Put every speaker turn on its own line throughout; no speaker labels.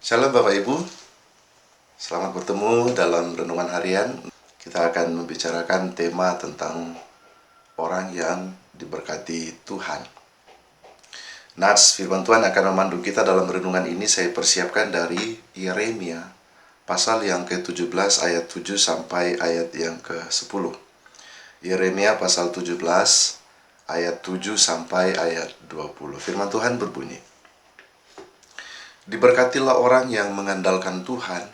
Shalom Bapak Ibu, selamat bertemu dalam renungan harian. Kita akan membicarakan tema tentang orang yang diberkati Tuhan. Nats, firman Tuhan akan memandu kita dalam renungan ini saya persiapkan dari Yeremia, pasal yang ke-17 ayat 7 sampai ayat yang ke-10. Yeremia pasal 17 ayat 7 sampai ayat 20. Firman Tuhan berbunyi, "Diberkatilah orang yang mengandalkan Tuhan,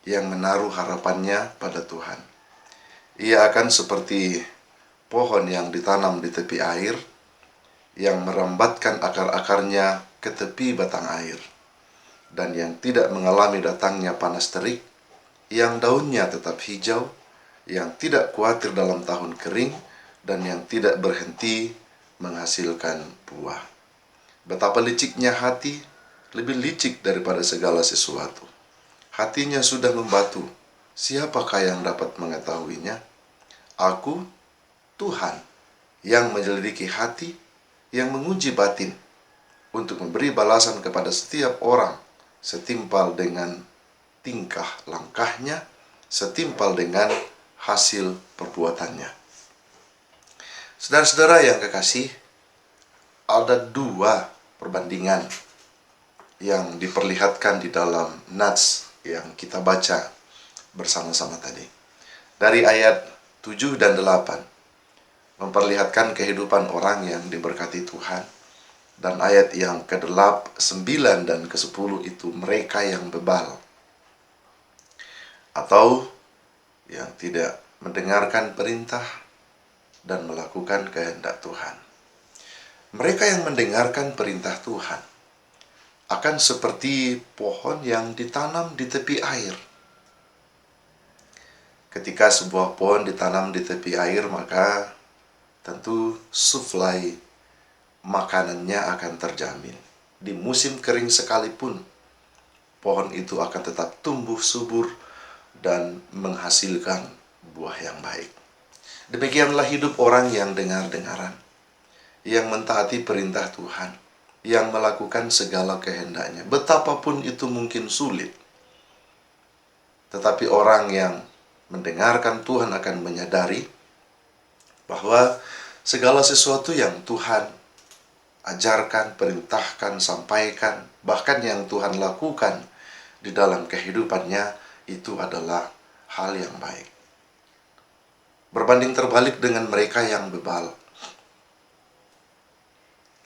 yang menaruh harapannya pada Tuhan. Ia akan seperti pohon yang ditanam di tepi air, yang merambatkan akar-akarnya ke tepi batang air, dan yang tidak mengalami datangnya panas terik, yang daunnya tetap hijau, yang tidak khawatir dalam tahun kering, dan yang tidak berhenti menghasilkan buah. Betapa liciknya hati, lebih licik daripada segala sesuatu. Hatinya sudah membatu, siapakah yang dapat mengetahuinya? Aku, Tuhan, yang menyelidiki hati, yang menguji batin, untuk memberi balasan kepada setiap orang setimpal dengan tingkah langkahnya, setimpal dengan hasil perbuatannya." Saudara-saudara yang kekasih, ada dua perbandingan yang diperlihatkan di dalam nats yang kita baca bersama-sama tadi. Dari ayat 7 dan 8 memperlihatkan kehidupan orang yang diberkati Tuhan, dan ayat yang ke-8, 9 dan ke-10 itu mereka yang bebal atau yang tidak mendengarkan perintah dan melakukan kehendak Tuhan. Mereka yang mendengarkan perintah Tuhan akan seperti pohon yang ditanam di tepi air. Ketika sebuah pohon ditanam di tepi air, maka tentu suplai makanannya akan terjamin. Di musim kering sekalipun, pohon itu akan tetap tumbuh subur dan menghasilkan buah yang baik. Demikianlah hidup orang yang dengar-dengaran, yang mentaati perintah Tuhan, yang melakukan segala kehendaknya, betapapun itu mungkin sulit. Tetapi orang yang mendengarkan Tuhan akan menyadari bahwa segala sesuatu yang Tuhan ajarkan, perintahkan, sampaikan, bahkan yang Tuhan lakukan di dalam kehidupannya, itu adalah hal yang baik. Berbanding terbalik dengan mereka yang bebal,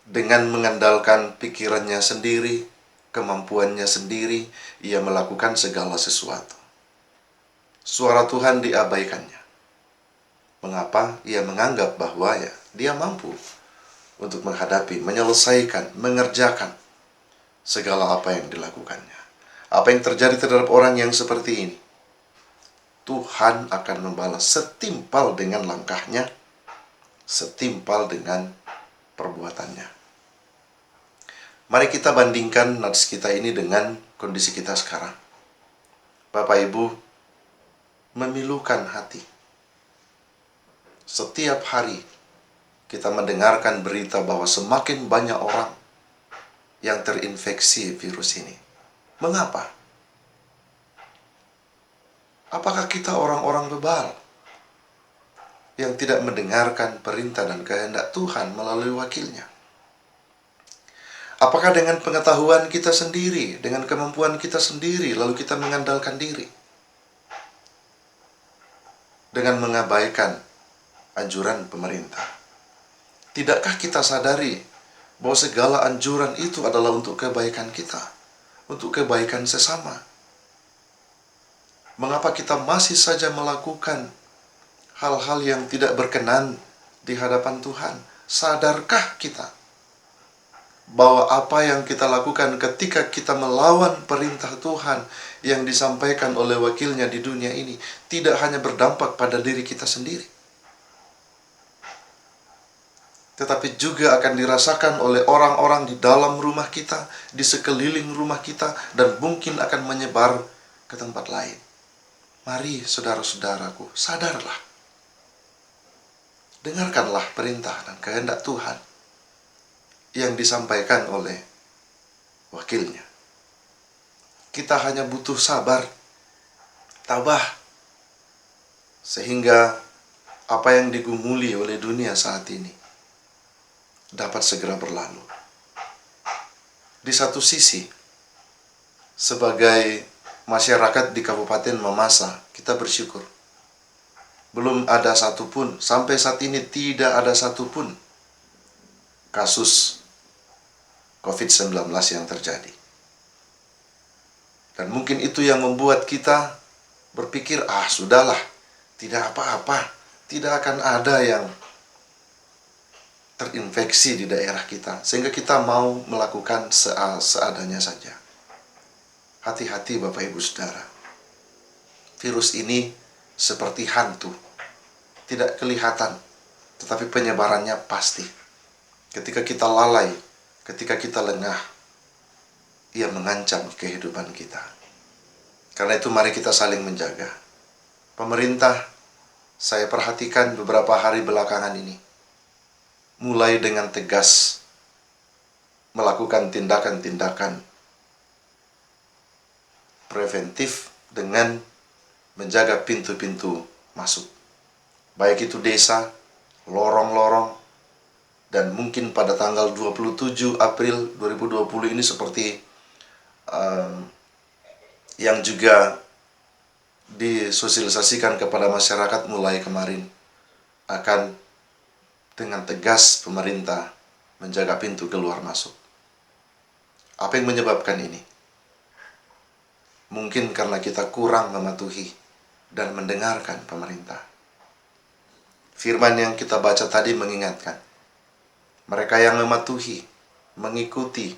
dengan mengandalkan pikirannya sendiri, kemampuannya sendiri, ia melakukan segala sesuatu. Suara Tuhan diabaikannya. Mengapa? Ia menganggap bahwa dia mampu untuk menghadapi, menyelesaikan, mengerjakan segala apa yang dilakukannya. Apa yang terjadi terhadap orang yang seperti ini? Tuhan akan membalas setimpal dengan langkahnya, setimpal dengan perbuatannya. Mari kita bandingkan nats kita ini dengan kondisi kita sekarang. Bapak Ibu memilukan hati. Setiap hari kita mendengarkan berita bahwa semakin banyak orang yang terinfeksi virus ini. Mengapa? Apakah kita orang-orang bebal yang tidak mendengarkan perintah dan kehendak Tuhan melalui wakilnya? Apakah dengan pengetahuan kita sendiri, dengan kemampuan kita sendiri, lalu kita mengandalkan diri dengan mengabaikan anjuran pemerintah? Tidakkah kita sadari bahwa segala anjuran itu adalah untuk kebaikan kita, untuk kebaikan sesama? Mengapa kita masih saja melakukan hal-hal yang tidak berkenan di hadapan Tuhan? Sadarkah kita bahwa apa yang kita lakukan ketika kita melawan perintah Tuhan yang disampaikan oleh wakilnya di dunia ini tidak hanya berdampak pada diri kita sendiri, tetapi juga akan dirasakan oleh orang-orang di dalam rumah kita, di sekeliling rumah kita, dan mungkin akan menyebar ke tempat lain. Mari saudara-saudaraku, sadarlah. Dengarkanlah perintah dan kehendak Tuhan yang disampaikan oleh wakilnya. kita hanya butuh sabar, tabah, sehingga apa yang digumuli oleh dunia saat ini dapat segera berlalu. Di satu sisi, sebagai masyarakat di Kabupaten Mamasa, kita bersyukur. Belum ada satupun, sampai saat ini tidak ada satupun kasus COVID-19 yang terjadi. Dan mungkin itu yang membuat kita berpikir, sudahlah, tidak apa-apa, tidak akan ada yang terinfeksi di daerah kita, sehingga kita mau melakukan seadanya saja. Hati-hati Bapak Ibu Saudara. Virus ini seperti hantu, tidak kelihatan, tetapi penyebarannya pasti. Ketika kita lalai, ketika kita lengah, ia mengancam kehidupan kita. Karena itu mari kita saling menjaga. Pemerintah, saya perhatikan beberapa hari belakangan ini, mulai dengan tegas melakukan tindakan-tindakan preventif dengan menjaga pintu-pintu masuk. Baik itu desa, lorong-lorong, dan mungkin pada tanggal 27 April 2020 ini seperti yang juga disosialisasikan kepada masyarakat mulai kemarin, akan dengan tegas pemerintah menjaga pintu keluar masuk. Apa yang menyebabkan ini? Mungkin karena kita kurang mematuhi dan mendengarkan pemerintah. Firman yang kita baca tadi mengingatkan, mereka yang mematuhi, mengikuti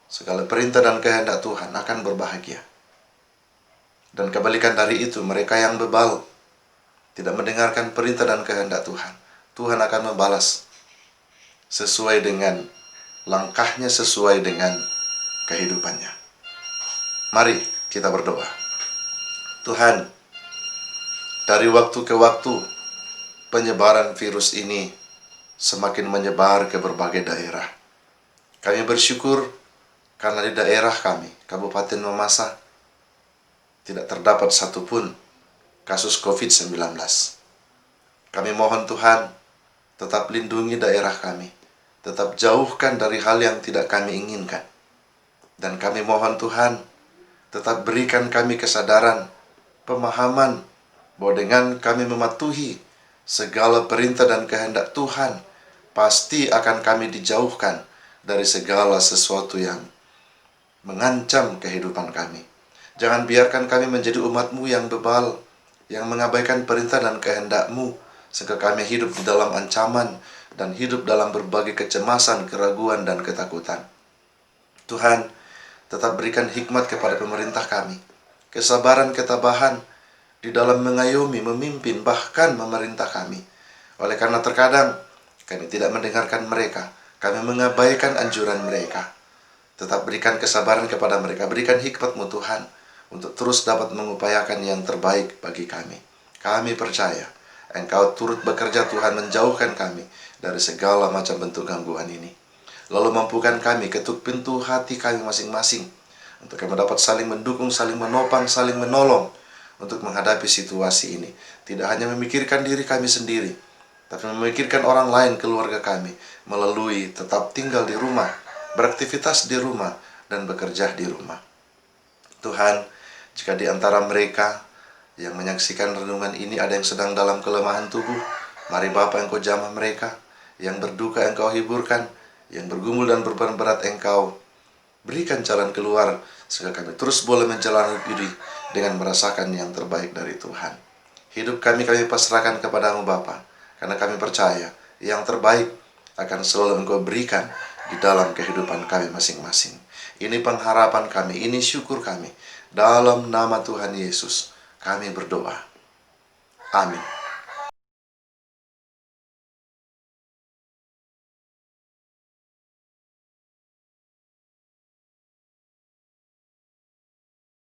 segala perintah dan kehendak Tuhan akan berbahagia. Dan kebalikan dari itu, mereka yang bebal, tidak mendengarkan perintah dan kehendak Tuhan, Tuhan akan membalas sesuai dengan langkahnya, sesuai dengan kehidupannya. Mari kita berdoa. Tuhan, dari waktu ke waktu penyebaran virus ini semakin menyebar ke berbagai daerah. Kami bersyukur karena di daerah kami, Kabupaten Mamasa, tidak terdapat satupun kasus COVID-19. Kami mohon Tuhan, tetap lindungi daerah kami, tetap jauhkan dari hal yang tidak kami inginkan. Dan kami mohon Tuhan, tetap berikan kami kesadaran, pemahaman, bahwa dengan kami mematuhi segala perintah dan kehendak Tuhan, pasti akan kami dijauhkan dari segala sesuatu yang mengancam kehidupan kami. Jangan biarkan kami menjadi umat-Mu yang bebal, yang mengabaikan perintah dan kehendak-Mu, sehingga kami hidup di dalam ancaman dan hidup dalam berbagai kecemasan, keraguan, dan ketakutan. Tuhan, tetap berikan hikmat kepada pemerintah kami, kesabaran, ketabahan di dalam mengayomi, memimpin, bahkan memerintah kami. Oleh karena terkadang kami tidak mendengarkan mereka, kami mengabaikan anjuran mereka. Tetap berikan kesabaran kepada mereka, berikan hikmat-Mu Tuhan, untuk terus dapat mengupayakan yang terbaik bagi kami. Kami percaya Engkau turut bekerja Tuhan, menjauhkan kami dari segala macam bentuk gangguan ini. Lalu mampukan kami, ketuk pintu hati kami masing-masing, untuk kami dapat saling mendukung, saling menopang, saling menolong untuk menghadapi situasi ini. Tidak hanya memikirkan diri kami sendiri, tapi memikirkan orang lain, keluarga kami, melalui tetap tinggal di rumah, beraktivitas di rumah, dan bekerja di rumah. Tuhan, jika di antara mereka yang menyaksikan renungan ini ada yang sedang dalam kelemahan tubuh, mari Bapa Engkau jamah mereka. Yang berduka Engkau hiburkan, yang bergumul dan beban berat Engkau berikan jalan keluar, sehingga kami terus boleh menjalani diri dengan merasakan yang terbaik dari Tuhan. Hidup kami pasrahkan kepada-Mu Bapa, karena kami percaya yang terbaik akan selalu Engkau berikan di dalam kehidupan kami masing-masing. Ini pengharapan kami, ini syukur kami. Dalam nama Tuhan Yesus kami berdoa. Amin.